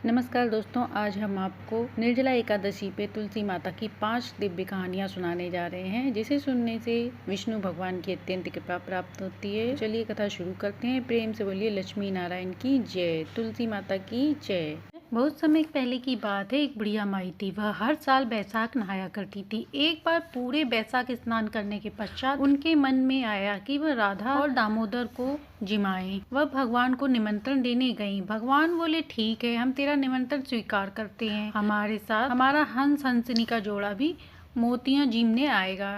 नमस्कार दोस्तों, आज हम आपको निर्जला एकादशी पे तुलसी माता की 5 दिव्य कहानियाँ सुनाने जा रहे हैं, जिसे सुनने से विष्णु भगवान की अत्यंत कृपा प्राप्त होती है। चलिए कथा शुरू करते हैं। प्रेम से बोलिए लक्ष्मी नारायण की जय, तुलसी माता की जय। बहुत समय पहले की बात है। एक बुढ़िया माई थी। वह हर साल बैसाख नहाया करती थी। एक बार पूरे बैसाख स्नान करने के पश्चात उनके मन में आया कि वह राधा और दामोदर को जिमाए। वह भगवान को निमंत्रण देने गईं। भगवान बोले, ठीक है, हम तेरा निमंत्रण स्वीकार करते हैं। हमारे साथ हमारा हंस हंसनी का जोड़ा भी मोतियां जीमने आएगा।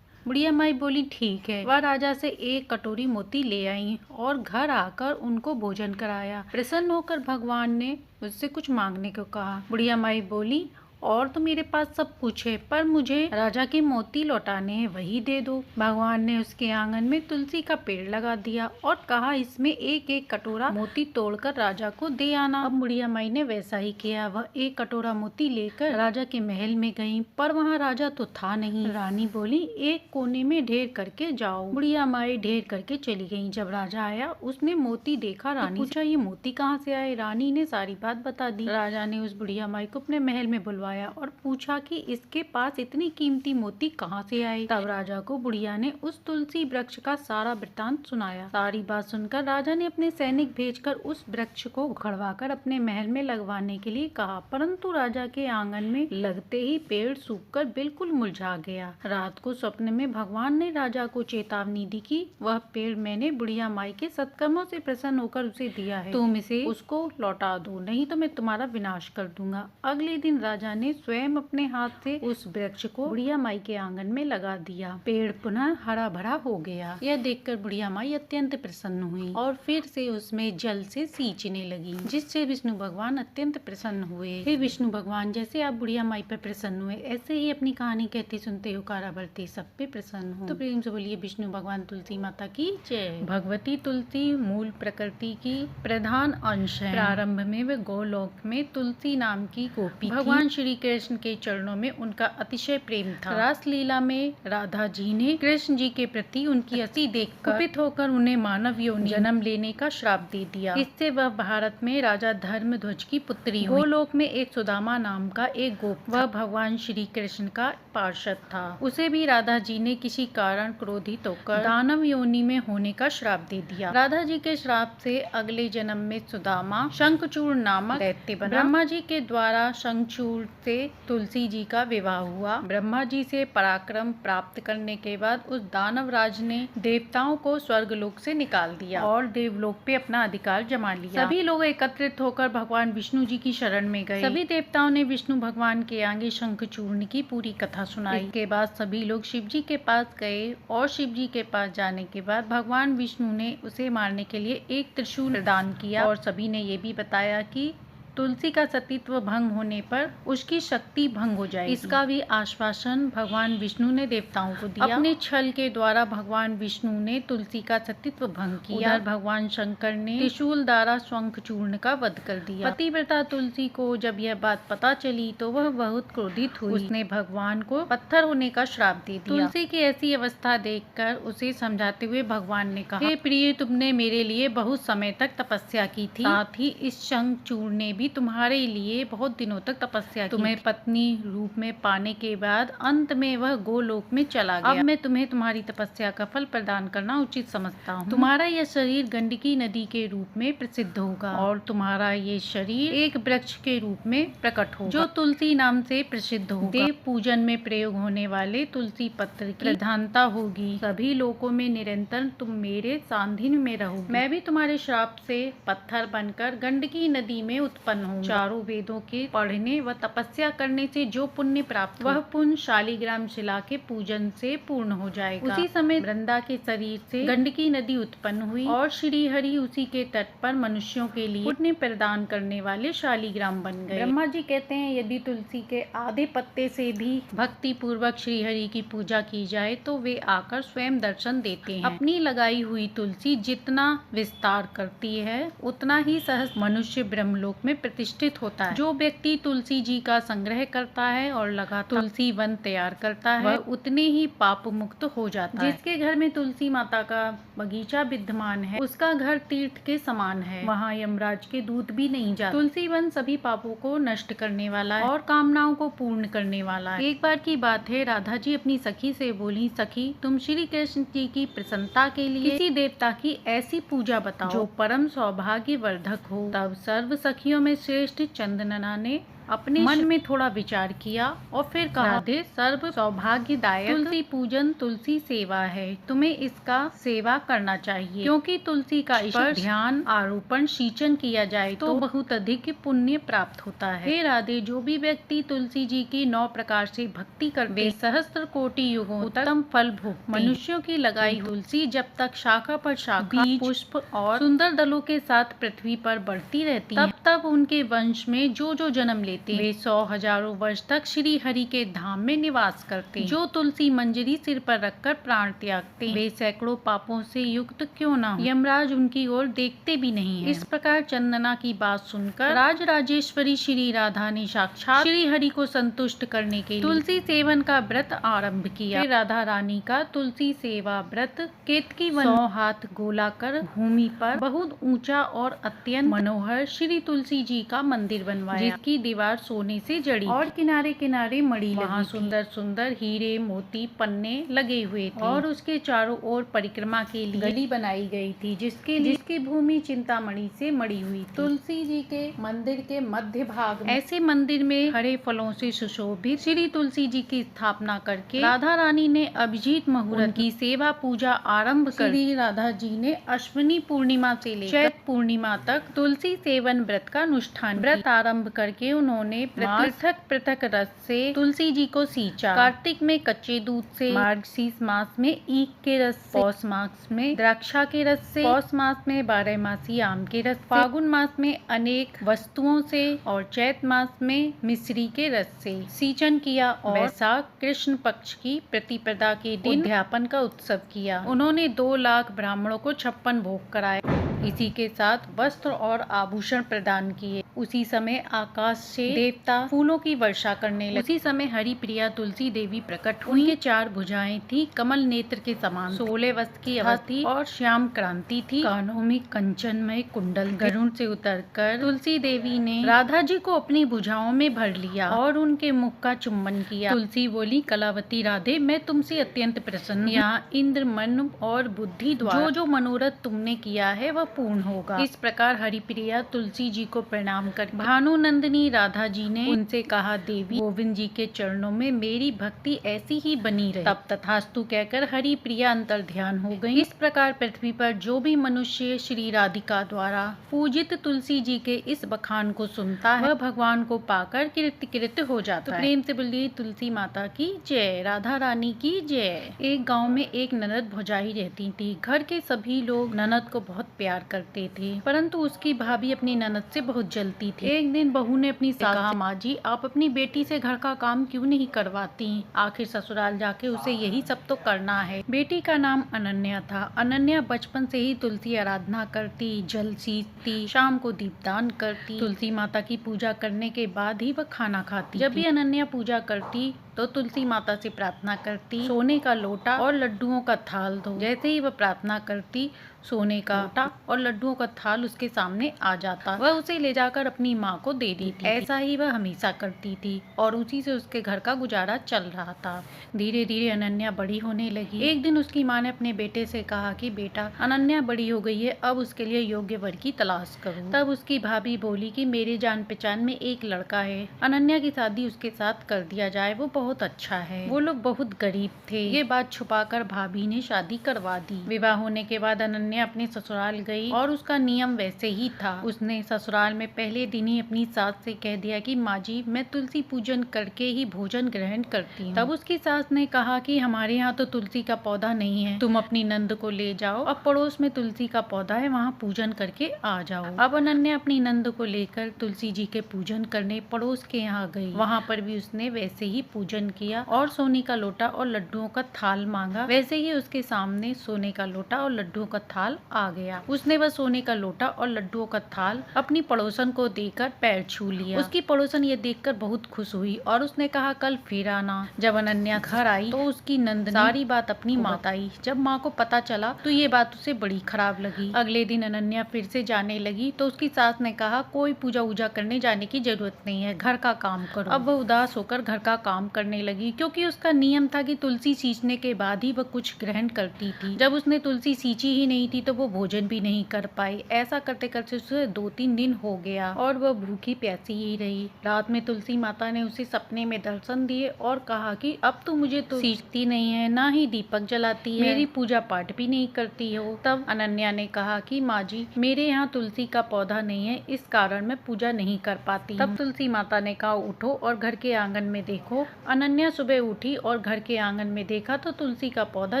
बुढ़िया माई बोली, ठीक है। वह राजा से एक कटोरी मोती ले आई और घर आकर उनको भोजन कराया। प्रसन्न होकर भगवान ने उससे कुछ मांगने को कहा। बुढ़िया माई बोली, और तो मेरे पास सब कुछ है, पर मुझे राजा के मोती लौटाने हैं, वही दे दो। भगवान ने उसके आंगन में तुलसी का पेड़ लगा दिया और कहा, इसमें एक एक कटोरा मोती तोड़कर राजा को दे आना। अब बुढ़िया माई ने वैसा ही किया। वह एक कटोरा मोती लेकर राजा के महल में गई, पर वहाँ राजा तो था नहीं। रानी बोली, एक कोने में ढेर करके जाओ। बुढ़िया माई ढेर करके चली गई। जब राजा आया, उसने मोती देखा। रानी पूछा, ये मोती कहाँ से आए? रानी ने सारी बात बता दी। राजा ने उस बुढ़िया माई को अपने महल में बुलवाया और पूछा कि इसके पास इतनी कीमती मोती कहाँ से आए। तब राजा को बुढ़िया ने उस तुलसी वृक्ष का सारा वृत्तांत सुनाया। सारी बात सुनकर राजा ने अपने सैनिक भेजकर उस वृक्ष को उखड़वाकर अपने महल में लगवाने के लिए कहा, परंतु राजा के आंगन में लगते ही पेड़ सूखकर बिल्कुल मुरझा गया। रात को स्वप्न में भगवान ने राजा को चेतावनी दी कि वह पेड़ मैंने बुढ़िया माई के सत्कर्मों से प्रसन्न होकर उसे दिया है, तुम इसे उसको लौटा दो, नहीं तो मैं तुम्हारा विनाश कर दूंगा। अगले दिन राजा ने स्वयं अपने हाथ से उस वृक्ष को बुढ़िया माई के आंगन में लगा दिया। पेड़ पुनः हरा भरा हो गया। यह देखकर बुढ़िया माई अत्यंत प्रसन्न हुई और फिर से उसमें जल से सींचने लगी, जिससे विष्णु भगवान अत्यंत प्रसन्न हुए। हे विष्णु भगवान, जैसे आप बुढ़िया माई पर प्रसन्न हुए, ऐसे ही अपनी कहानी कहते सुनते हुकारा बढ़ते सब पे प्रसन्न हो। तो प्रेम से बोलिए विष्णु भगवान तुलसी माता की जय। भगवती तुलसी मूल प्रकृति की प्रधान अंश है। प्रारंभ में वे गोलोक में तुलसी नाम की गोपी भगवान श्री कृष्ण के चरणों में उनका अतिशय प्रेम था। रास लीला में राधा जी ने कृष्ण जी के प्रति उनकी अति देखकर कुपित होकर उन्हें मानव योनि जन्म लेने का श्राप दे दिया। इससे वह भारत में राजा धर्मध्वज की पुत्री हुई। गोलोक में एक सुदामा नाम का एक गोप, वह भगवान श्री कृष्ण का पार्षद था। उसे भी राधा जी ने किसी कारण क्रोधित होकर दानव योनि में होने का श्राप दे दिया। राधा जी के श्राप से अगले जन्म में सुदामा शंखचूड़ नामक दैत्य बना। ब्रह्मा जी के द्वारा शंखचूड़ से तुलसी जी का विवाह हुआ। ब्रह्मा जी से पराक्रम प्राप्त करने के बाद उस दानव राज ने देवताओं को स्वर्गलोक से निकाल दिया और देवलोक पे अपना अधिकार जमा लिया। सभी लोग एकत्रित होकर भगवान विष्णु जी की शरण में गए। सभी देवताओं ने विष्णु भगवान के आगे शंखचूर्ण की पूरी कथा सुनाई। इसके बाद सभी लोग शिव जी के पास गए और शिव जी के पास जाने के बाद भगवान विष्णु ने उसे मारने के लिए एक त्रिशूल प्रदान किया और सभी ने ये भी बताया कि तुलसी का सतीत्व भंग होने पर उसकी शक्ति भंग हो जाएगी। इसका भी आश्वासन भगवान विष्णु ने देवताओं को दिया। अपने छल के द्वारा भगवान विष्णु ने तुलसी का सतीत्व भंग किया। उधर भगवान शंकर ने त्रिशूल द्वारा शंखचूर्ण का वध कर दिया। पतिव्रता तुलसी को जब यह बात पता चली तो वह बहुत क्रोधित हुई। उसने भगवान को पत्थर होने का श्राप दे दिया। तुलसी की ऐसी अवस्था देखकर उसे समझाते हुए भगवान ने कहा, हे प्रिय, तुमने मेरे लिए बहुत समय तक तपस्या की थी, साथ ही इस शंखचूर्ण ने भी तुम्हारे लिए बहुत दिनों तक तपस्या की। तुम्हें पत्नी रूप में पाने के बाद अंत में वह गोलोक में चला गया। अब मैं तुम्हें तुम्हारी तपस्या का फल प्रदान करना उचित समझता हूँ। तुम्हारा यह शरीर गंडकी नदी के रूप में प्रसिद्ध होगा और तुम्हारा ये शरीर एक वृक्ष के रूप में प्रकट होगा, जो तुलसी नाम से प्रसिद्ध होगा। देव पूजन में प्रयोग होने वाले तुलसी पत्र की प्रधानता होगी। सभी लोकों में निरंतर तुम मेरे सानिध्य में रहोगे। मैं भी तुम्हारे श्राप से पत्थर बनकर गंडकी नदी में उत्पन्न हूँ। चारों वेदों के पढ़ने व तपस्या करने से जो पुण्य प्राप्त वह पुण्य शालिग्राम शिला के पूजन से पूर्ण हो जाएगा। उसी समय वृंदा के शरीर से गंडकी नदी उत्पन्न हुई और श्री हरि उसी के तट पर मनुष्यों के लिए पुण्य प्रदान करने वाले शालिग्राम बन गए। ब्रह्मा जी कहते हैं, यदि तुलसी के आधे पत्ते से भी भक्ति पूर्वक श्री हरि की पूजा की जाए तो वे आकर स्वयं दर्शन देते हैं। अपनी लगाई हुई तुलसी जितना विस्तार करती है उतना ही सहज मनुष्य ब्रह्मलोक में प्रतिष्ठित होता है। जो व्यक्ति तुलसी जी का संग्रह करता है और लगातार तुलसी वन तैयार करता है वह उतने ही पाप मुक्त हो जाता है। जिसके घर में तुलसी माता का बगीचा विद्यमान है उसका घर तीर्थ के समान है, वहाँ यमराज के दूत भी नहीं जाते। तुलसी वन सभी पापों को नष्ट करने वाला है और कामनाओं को पूर्ण करने वाला है। एक बार की बात है, राधा जी अपनी सखी से बोली, सखी तुम श्री कृष्ण जी की प्रसन्नता के लिए किसी देवता की ऐसी पूजा बताओ जो परम सौभाग्य वर्धक हो। तब सर्व सखियों में श्रेष्ठ चंदनना ने अपने मन में थोड़ा विचार किया और फिर कहा, राधे सर्व सौभाग्यदायक तुलसी पूजन तुलसी सेवा है, तुम्हें इसका सेवा करना चाहिए, क्योंकि तुलसी का स्पर्श, ध्यान, आरोपण, सिंचन किया जाए तो बहुत अधिक पुण्य प्राप्त होता है। हे राधे, जो भी व्यक्ति तुलसी जी की 9 प्रकार से भक्ति करते वे सहस्त्र कोटि युगों उत्तम फल भोगते। मनुष्यों की लगाई तुलसी जब तक शाखा पर शाखा, पुष्प और सुंदर दलों के साथ पृथ्वी पर बढ़ती रहती है, तब उनके वंश में जो जन्म वे 100 हजारों वर्ष तक श्री हरि के धाम में निवास करते। जो तुलसी मंजरी सिर पर रखकर प्राण त्यागते, वे सैकड़ों पापों से युक्त क्यों न हो, यमराज उनकी ओर देखते भी नहीं है। इस प्रकार चंदना की बात सुनकर राजराजेश्वरी श्री राधा ने साक्षात श्री हरि को संतुष्ट करने के लिए तुलसी सेवन का व्रत आरंभ किया। फिर राधा रानी का तुलसी सेवा व्रत केतकी वन 100 हाथ गोलाकर भूमि पर बहुत ऊंचा और अत्यंत मनोहर श्री तुलसी जी का मंदिर बनवाया, जिसकी दीवार सोने से जड़ी और किनारे किनारे मणि लगी। वहाँ सुंदर सुंदर हीरे मोती पन्ने लगे हुए थे और उसके चारों ओर परिक्रमा के लिए गली बनाई गई थी, जिसकी भूमि चिंतामणि से मड़ी हुई थी। तुलसी जी के मंदिर के मध्य भाग में ऐसे मंदिर में हरे फलों से सुशोभित श्री तुलसी जी की स्थापना करके राधा रानी ने अभिजीत मुहूर्त की सेवा पूजा आरंभ कर श्री राधा जी ने अश्विनी पूर्णिमा से लेकर चैत्र पूर्णिमा तक तुलसी सेवन व्रत का अनुष्ठान व्रत आरंभ करके उन्होंने पृथक पृथक रस से तुलसी जी को सींचा। कार्तिक में कच्चे दूध से, मार्गशीर्ष मास में ईख के रस से, पौष मास में द्राक्षा के रस से, पौष मास में 12मासी आम के रस से, फागुन मास में अनेक वस्तुओं से और चैत मास में मिश्री के रस से सींचन किया और वैशाख कृष्ण पक्ष की प्रतिपदा के दिन उद्यापन का उत्सव किया। उन्होंने 2 लाख ब्राह्मणों को 56 भोग कराए, इसी के साथ वस्त्र और आभूषण प्रदान किए। उसी समय आकाश से देवता फूलों की वर्षा करने लगे। उसी समय हरि प्रिया तुलसी देवी प्रकट हुई। उनके 4 भुजाएं थी, कमल नेत्र के समान, 16 वस्त्र की अवस्थी और श्याम क्रांति थी, कानों में कंचनमय कुंडल। गरुड़ से उतरकर तुलसी देवी ने राधा जी को अपनी भुजाओं में भर लिया और उनके मुख का चुम्बन किया। तुलसी बोली, कलावती राधे, मैं तुमसे अत्यंत प्रसन्न। यहाँ इंद्र मन और बुद्धि द्वारा जो मनोरथ तुमने किया है वह पूर्ण होगा। इस प्रकार हरिप्रिया तुलसी जी को प्रणाम कर भानुनंदिनी राधा जी ने उनसे कहा, देवी गोविंद जी के चरणों में मेरी भक्ति ऐसी ही बनी रहे। तब तथास्तु कहकर हरिप्रिया अंतर ध्यान हो गई। इस प्रकार पृथ्वी पर जो भी मनुष्य श्री राधिका द्वारा पूजित तुलसी जी के इस बखान को सुनता है वह भगवान को पाकर कृत हो जाता है। प्रेम से बोलिए तुलसी माता की जय, राधा रानी की जय। एक गाँव में एक ननद भौजाई रहती थी। घर के सभी लोग ननद को बहुत प्यार करते थे, परंतु उसकी भाभी अपनी ननद से बहुत जलती थी। एक दिन बहू ने अपनी सास से कहा, माँ जी आप अपनी बेटी से घर का काम क्यों नहीं करवाती? आखिर ससुराल जाके उसे यही सब तो करना है। बेटी का नाम अनन्या था। अनन्या बचपन से ही तुलसी आराधना करती, जल सींचती, शाम को दीपदान करती, तुलसी माता की पूजा करने के बाद ही वह खाना खाती। जब भी अनन्या पूजा करती तो तुलसी माता से प्रार्थना करती, सोने का लोटा और लड्डुओं का थाल दो। जैसे ही वह प्रार्थना करती, सोने का लोटा और लड्डुओं का थाल उसके सामने आ जाता। वह उसे ले जाकर अपनी माँ को दे देती थी। ऐसा ही वह हमेशा करती थी और उसी से उसके घर का गुजारा चल रहा था। धीरे धीरे अनन्या बड़ी होने लगी। एक दिन उसकी माँ ने अपने बेटे से कहा कि बेटा, अनन्या बड़ी हो गई है, अब उसके लिए योग्य वर की तलाश करो। तब उसकी भाभी बोली कि मेरे जान पहचान में एक लड़का है, अनन्या की शादी उसके साथ कर दिया जाए, वो बहुत अच्छा है। वो लोग बहुत गरीब थे। ये बात छुपाकर भाभी ने शादी करवा दी। विवाह होने के बाद अनन्या अपने ससुराल गई और उसका नियम वैसे ही था। उसने ससुराल में पहले दिन ही अपनी सास से कह दिया कि माँ जी मैं तुलसी पूजन करके ही भोजन ग्रहण करती हूँ। तब उसकी सास ने कहा कि हमारे यहाँ तो तुलसी का पौधा नहीं है, तुम अपनी नंद को ले जाओ, अब पड़ोस में तुलसी का पौधा है, वहाँ पूजन करके आ जाओ। अब अनन्या अपनी नंद को लेकर तुलसी जी के पूजन करने पड़ोस के यहाँ गई। वहाँ पर भी उसने वैसे ही पूजन पूजन किया और सोने का लोटा और लड्डुओं का थाल मांगा। वैसे ही उसके सामने सोने का लोटा और लड्डुओं का थाल आ गया। उसने वह सोने का लोटा और लड्डुओं का थाल अपनी पड़ोसन को देकर पैर छू लिया। उसकी पड़ोसन ये देखकर बहुत खुश हुई और उसने कहा कल फिर आना। जब अनन्या घर आई तो उसकी नंद सारी बात अपनी माँ बताई। जब माँ को पता चला तो ये बात उसे बड़ी खराब लगी। अगले दिन अनन्या फिर से जाने लगी तो उसकी सास ने कहा कोई पूजा वूजा करने जाने की जरूरत नहीं है, घर का काम करो। अब वह उदास होकर घर का काम करने लगी क्योंकि उसका नियम था कि तुलसी सींचने के बाद ही वह कुछ ग्रहण करती थी। जब उसने तुलसी सींची ही नहीं थी तो वो भोजन भी नहीं कर पाई। ऐसा करते करते उसे 2-3 दिन हो गया और वह भूखी प्यासी ही रही। रात में तुलसी माता ने उसे सपने में दर्शन दिए और कहा कि अब तो मुझे तो सींचती नहीं है, ना ही दीपक जलाती है, मेरी पूजा पाठ भी नहीं करती हो। तब अनन्या ने कहा कि माँ जी मेरे यहाँ तुलसी का पौधा नहीं है, इस कारण मैं पूजा नहीं कर पाती। तब तुलसी माता ने कहा उठो और घर के आंगन में देखो। अनन्या सुबह उठी और घर के आंगन में देखा तो तुलसी का पौधा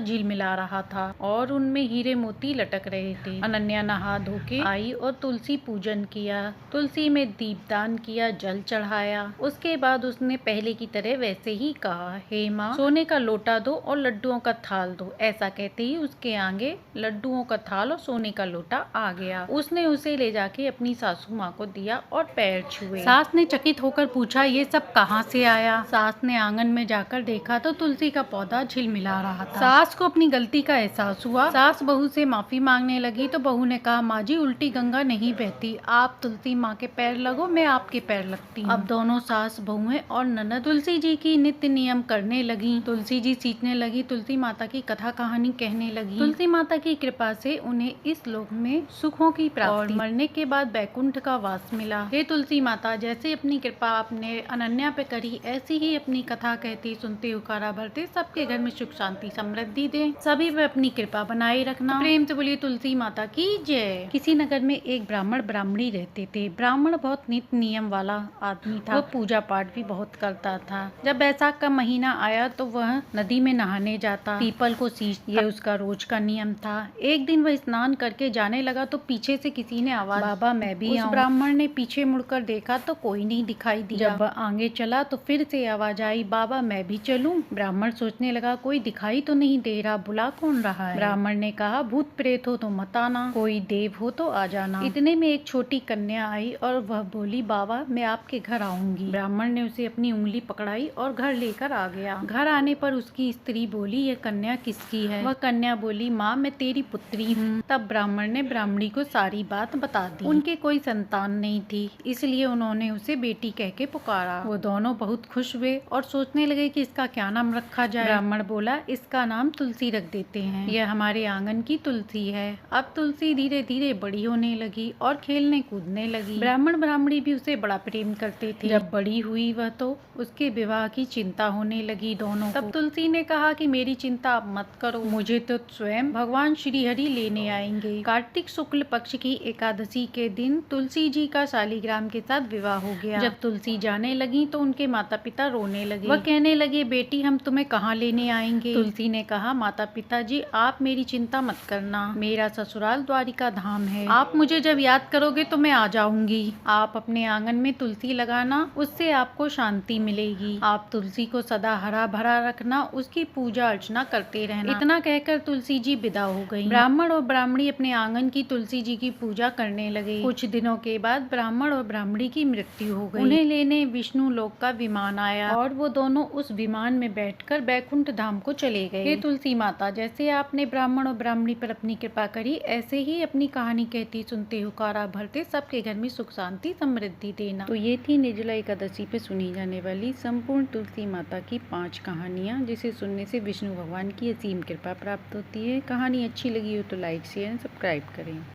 झिलमिला रहा था और उनमें हीरे मोती लटक रहे थे। अनन्या नहा धो के आई और तुलसी पूजन किया, तुलसी में दीपदान किया, जल चढ़ाया। उसके बाद उसने पहले की तरह वैसे ही कहा हे माँ सोने का लोटा दो और लड्डुओं का थाल दो। ऐसा कहते ही उसके आगे लड्डुओं का थाल और सोने का लोटा आ गया। उसने उसे ले जाके अपनी सासू माँ को दिया और पैर छुए। सास ने चकित होकर पूछा ये सब कहाँ से आया। सास ने आंगन में जाकर देखा तो तुलसी का पौधा झिलमिला रहा था। सास को अपनी गलती का एहसास हुआ। सास बहू से माफी मांगने लगी तो बहू ने कहा माँ जी उल्टी गंगा नहीं बहती, आप तुलसी माँ के पैर लगो, मैं आपके पैर लगती हूँ। अब दोनों सास बहुएं और ननद तुलसी जी की नित्य नियम करने लगी। तुलसी जी सींचने लगी, तुलसी माता की कथा कहानी कहने लगी। तुलसी माता की कृपा से उन्हें इस लोक में सुखों की प्राप्ति और मरने के बाद बैकुंठ का वास मिला। हे तुलसी माता जैसे अपनी कृपा आपने अनन्या पे करी ऐसी ही अपनी कथा कहती सुनते हुकारा भरते सबके घर में सुख शांति समृद्धि दे, सभी पे अपनी कृपा बनाए रखना। प्रेम से बोलिए तुलसी माता की जय। किसी नगर में एक ब्राह्मण ब्राह्मणी रहते थे। ब्राह्मण बहुत नित्य नियम वाला आदमी था, वह पूजा पाठ भी बहुत करता था। जब बैसाख का महीना आया तो वह नदी में नहाने जाता, पीपल को सींचता, ये उसका रोज का नियम था। एक दिन वह स्नान करके जाने लगा तो पीछे से किसी ने आवाज बाबा मैं भी आऊं। ब्राह्मण ने पीछे मुड़कर देखा तो कोई नहीं दिखाई दिया। जब वह आगे चला तो फिर से आवाज आई बाबा मैं भी चलूं। ब्राह्मण सोचने लगा कोई दिखाई तो नहीं दे रहा, बुला कौन रहा है। ब्राह्मण ने कहा भूत प्रेत हो तो मत आना, कोई देव हो तो आ जाना। इतने में एक छोटी कन्या आई और वह बोली बाबा मैं आपके घर आऊंगी। ब्राह्मण ने उसे अपनी उंगली पकड़ाई और घर लेकर आ गया। घर आने पर उसकी स्त्री बोली ये कन्या किसकी है। वह कन्या बोली माँ मैं तेरी पुत्री हूँ। तब ब्राह्मण ने ब्राह्मणी को सारी बात बता दी। उनके कोई संतान नहीं थी इसलिए उन्होंने उसे बेटी कह के पुकारा। वो दोनों बहुत खुश हुए और सोचने लगे कि इसका क्या नाम रखा जाए। ब्राह्मण बोला इसका नाम तुलसी रख देते हैं, यह हमारे आंगन की तुलसी है। अब तुलसी धीरे धीरे बड़ी होने लगी और खेलने कूदने लगी। ब्राह्मण ब्राह्मणी भी उसे बड़ा प्रेम करते थे। जब बड़ी हुई वह तो उसके विवाह की चिंता होने लगी दोनों को। तब तुलसी ने कहा कि मेरी चिंता आप मत करो, मुझे तो स्वयं भगवान श्री हरि लेने आएंगे। कार्तिक शुक्ल पक्ष की एकादशी के दिन तुलसी जी का शालिग्राम के साथ विवाह हो गया। जब तुलसी जाने लगी तो उनके माता पिता रोने लगे। वह कहने लगे बेटी हम तुम्हें कहाँ लेने आएंगे। तुलसी ने कहा माता पिता जी आप मेरी चिंता मत करना, मेरा ससुराल द्वारिका धाम है, आप मुझे जब याद करोगे तो मैं आ जाऊंगी। आप अपने आंगन में तुलसी लगाना, उससे आपको शांति मिलेगी। आप तुलसी को सदा हरा भरा रखना, उसकी पूजा अर्चना करते रहना। इतना कहकर तुलसी जी विदा हो गयी। ब्राह्मण और ब्राह्मणी अपने आंगन की तुलसी जी की पूजा करने लगे। कुछ दिनों के बाद ब्राह्मण और ब्राह्मणी की मृत्यु हो गई। उन्हें लेने विष्णु लोक का विमान आया और वो दोनों उस विमान में बैठकर बैकुंठ धाम को चले गए। हे तुलसी माता जैसे आपने ब्राह्मण और ब्राह्मणी पर अपनी कृपा करी ऐसे ही अपनी कहानी कहती सुनते हुकारा भरते सबके घर में सुख शांति समृद्धि देना। तो ये थी निर्जला एकादशी पे सुनी जाने वाली संपूर्ण तुलसी माता की 5 कहानियाँ, जिसे सुनने से विष्णु भगवान की असीम कृपा प्राप्त होती है। कहानी अच्छी लगी हो तो लाइक शेयर सब्सक्राइब करें।